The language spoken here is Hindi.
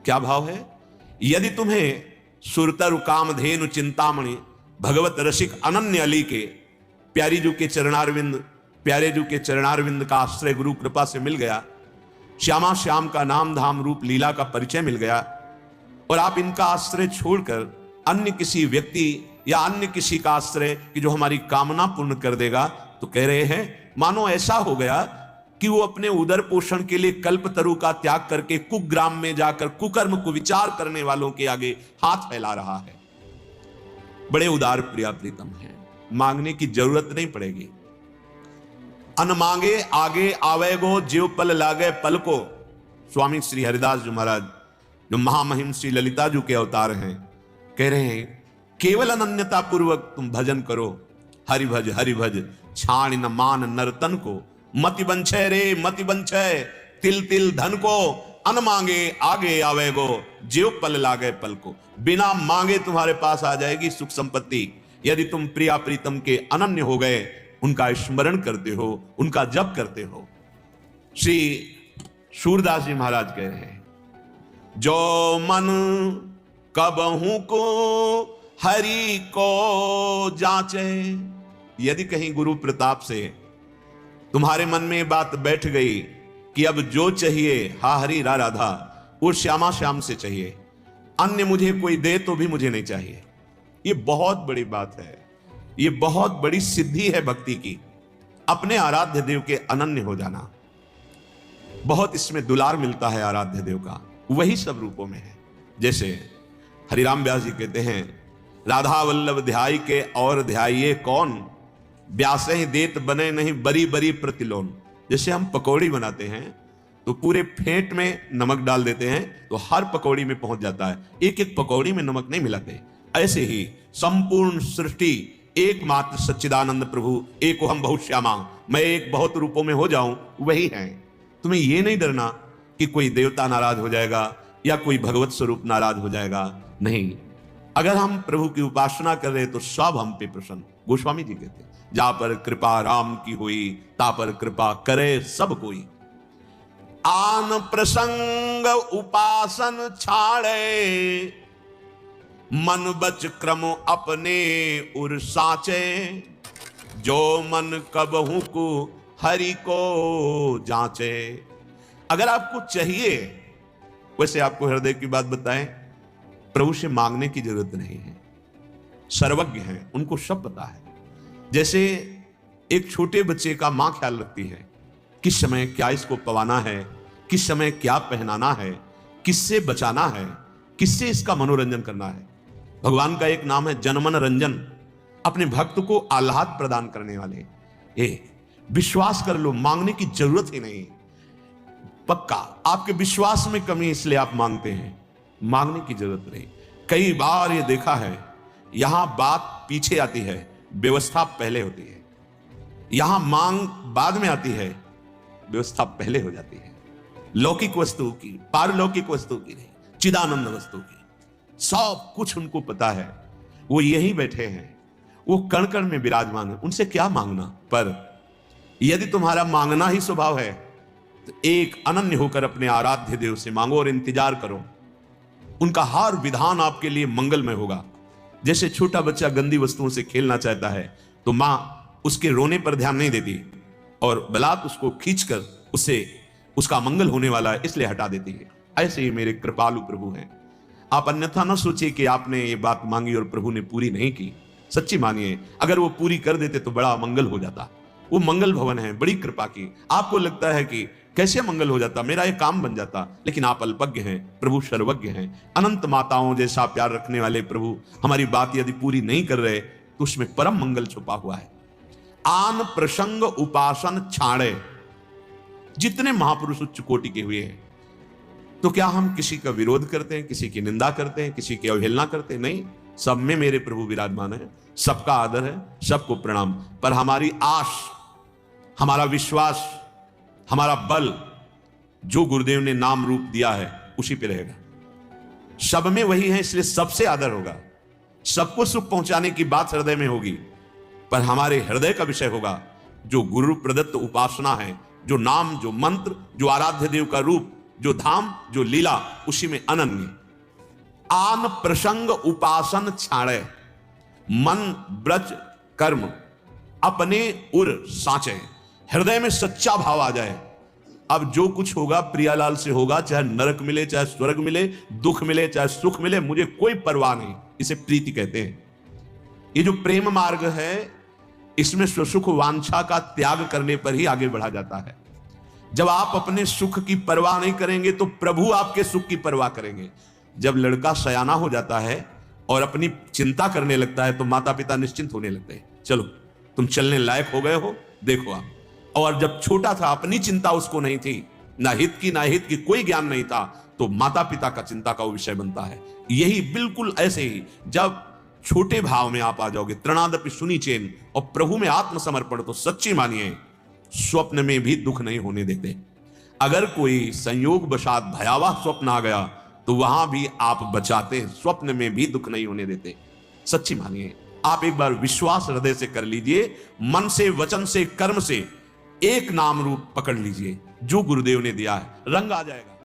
क्या भाव है? यदि तुम्हें सुरतरु कामधेनु चिंतामणि भगवत रसिक अनन्य अली के प्यारी जू के चरणारविंद, प्यारे जू के चरणारविंद का आश्रय गुरु कृपा से मिल गया, श्यामा श्याम का नाम धाम रूप लीला का परिचय मिल गया, और आप इनका आश्रय छोड़कर अन्य किसी व्यक्ति या अन्य किसी का आश्रय कि जो हमारी कामना पूर्ण कर देगा, तो कह रहे हैं मानो ऐसा हो गया कि वो अपने उदर पोषण के लिए कल्पतरु का त्याग करके कुग्राम में जाकर कुकर्म को विचार करने वालों के आगे हाथ फैला रहा है। बड़े उदार प्रिया प्रीतम हैं, मांगने की जरूरत नहीं पड़ेगी। अन मांगे आगे आवेगो जीव पल लागे पल को। स्वामी श्री हरिदास जी महाराज जो महामहिम श्री ललिता जी के अवतार हैं, कह रहे हैं केवल अनन्यता पूर्वक तुम भजन करो, हरि भज छाण न मान नर्तन को, मति बंछे रे मति बंछे तिल तिल धन को, अन मांगे आगे आवेगो जीव पल लागे पल को। बिना मांगे तुम्हारे पास आ जाएगी सुख संपत्ति, यदि तुम प्रिया प्रीतम के अनन्य हो गए, उनका स्मरण करते हो, उनका जप करते हो। श्री सूरदास जी महाराज कह रहे हैं जो मन कबहू को हरि को जांचे। यदि कहीं गुरु प्रताप से तुम्हारे मन में बात बैठ गई कि अब जो चाहिए हा हरि रा राधा वो श्यामा श्याम से चाहिए, अन्य मुझे कोई दे तो भी मुझे नहीं चाहिए, ये बहुत बड़ी बात है, ये बहुत बड़ी सिद्धि है भक्ति की, अपने आराध्य देव के अनन्य हो जाना। बहुत इसमें दुलार मिलता है आराध्य देव का, वही सब रूपों में है। जैसे हरिराम व्यास जी कहते हैं राधा वल्लभ ध्याई के और ध्याइये कौन, व्यास ही देत बने नहीं बरी बरी प्रतिलोन। जैसे हम पकौड़ी बनाते हैं तो पूरे फेंट में नमक डाल देते हैं तो हर पकौड़ी में पहुंच जाता है, एक एक पकौड़ी में नमक नहीं मिलाते। ऐसे ही संपूर्ण सृष्टि एकमात्र सच्चिदानंद प्रभु एक हम बहुत श्यामा, मैं एक बहुत रूपों में हो जाऊं, वही है। तुम्हें यह नहीं डरना कि कोई देवता नाराज हो जाएगा या कोई भगवत स्वरूप नाराज हो जाएगा, नहीं। अगर हम प्रभु की उपासना कर रहे तो सब हम पे प्रसन्न। गोस्वामी जी कहते हैं जा पर कृपा राम की हुई, ता पर कृपा करे सब कोई। आन प्रसंग उपासन छाड़े, मन बच क्रम अपने उर साचे, जो मन कबहू को हरि को जांचे। अगर आपको चाहिए, वैसे आपको हृदय की बात बताएं, प्रभु से मांगने की जरूरत नहीं है, सर्वज्ञ हैं, उनको सब पता है। जैसे एक छोटे बच्चे का मां ख्याल रखती है, किस समय क्या इसको पवाना है, किस समय क्या पहनाना है, किससे बचाना है, किससे इसका मनोरंजन करना है। भगवान का एक नाम है जनमन रंजन, अपने भक्त को आह्लाद प्रदान करने वाले। विश्वास कर लो, मांगने की जरूरत ही नहीं। पक्का आपके विश्वास में कमी, इसलिए आप मांगते हैं, मांगने की जरूरत नहीं। कई बार ये देखा है, यहां बात पीछे आती है, व्यवस्था पहले होती है। यहां मांग बाद में आती है, व्यवस्था पहले हो जाती है। लौकिक वस्तु की, पारलौकिक वस्तु की नहीं, चिदानंद वस्तु की सब कुछ उनको पता है। वो यहीं बैठे हैं, वो कण कण में विराजमान है, उनसे क्या मांगना। पर यदि तुम्हारा मांगना ही स्वभाव है तो एक अनन्य होकर अपने आराध्य देव से मांगो और इंतजार करो, उनका हर विधान आपके लिए मंगलमय होगा। जैसे छोटा बच्चा गंदी वस्तुओं से खेलना चाहता है तो मां उसके रोने पर ध्यान नहीं देती और बलात् उसको खींचकर उससे उसका मंगल होने वाला है इसलिए हटा देती है। ऐसे ही मेरे कृपालु प्रभु हैं। आप अन्यथा न सोचिए कि आपने ये बात मांगी और प्रभु ने पूरी नहीं की। सच्ची मानिए, अगर वो पूरी कर देते तो बड़ा मंगल हो जाता। वो मंगल भवन है, बड़ी कृपा की। आपको लगता है कि कैसे मंगल हो जाता, मेरा ये काम बन जाता, लेकिन आप अल्पज्ञ हैं, प्रभु सर्वज्ञ हैं। अनंत माताओं जैसा प्यार रखने वाले प्रभु हमारी बात यदि पूरी नहीं कर रहे तो उसमें परम मंगल छुपा हुआ है। आन प्रसंग उपासन छाड़े, जितने महापुरुष उच्च कोटि के हुए हैं, तो क्या हम किसी का विरोध करते हैं, किसी की निंदा करते हैं, किसी की अवहेलना करते हैं? नहीं, सब में मेरे प्रभु विराजमान है, सबका आदर है, सबको प्रणाम। पर हमारी आस, हमारा विश्वास, हमारा बल जो गुरुदेव ने नाम रूप दिया है उसी पे रहेगा। सब में वही है, इसलिए सबसे आदर होगा, सबको सुख पहुंचाने की बात हृदय में होगी। पर हमारे हृदय का विषय होगा जो गुरु प्रदत्त उपासना है, जो नाम, जो मंत्र, जो आराध्य देव का रूप, जो धाम जो लीला उसी में अनन्य। आन प्रसंग उपासन छाड़े, मन ब्रज कर्म अपने उर साचे। हृदय में सच्चा भाव आ जाए, अब जो कुछ होगा प्रियालाल से होगा, चाहे नरक मिले चाहे स्वर्ग मिले, दुख मिले चाहे सुख मिले, मुझे कोई परवाह नहीं। इसे प्रीति कहते हैं। ये जो प्रेम मार्ग है, इसमें स्वसुख वांछा का त्याग करने पर ही आगे बढ़ा जाता है। जब आप अपने सुख की परवाह नहीं करेंगे तो प्रभु आपके सुख की परवाह करेंगे। जब लड़का सयाना हो जाता है और अपनी चिंता करने लगता है तो माता पिता निश्चिंत होने लगते हैं, चलो तुम चलने लायक हो गए हो, देखो आप। और जब छोटा था, अपनी चिंता उसको नहीं थी, ना हित की ना हित की कोई ज्ञान नहीं था, तो माता पिता का चिंता का विषय बनता है। यही बिल्कुल ऐसे ही जब छोटे भाव में आप आ जाओगे, तृणादपि सुनी चेन, और प्रभु में आत्मसमर्पण, तो सच्ची मानिए स्वप्न में भी दुख नहीं होने देते। अगर कोई संयोग वशात भयावह स्वप्न आ गया तो वहां भी आप बचाते, स्वप्न में भी दुख नहीं होने देते। सच्ची मानिए, आप एक बार विश्वास हृदय से कर लीजिए, मन से वचन से कर्म से एक नाम रूप पकड़ लीजिए जो गुरुदेव ने दिया है, रंग आ जाएगा।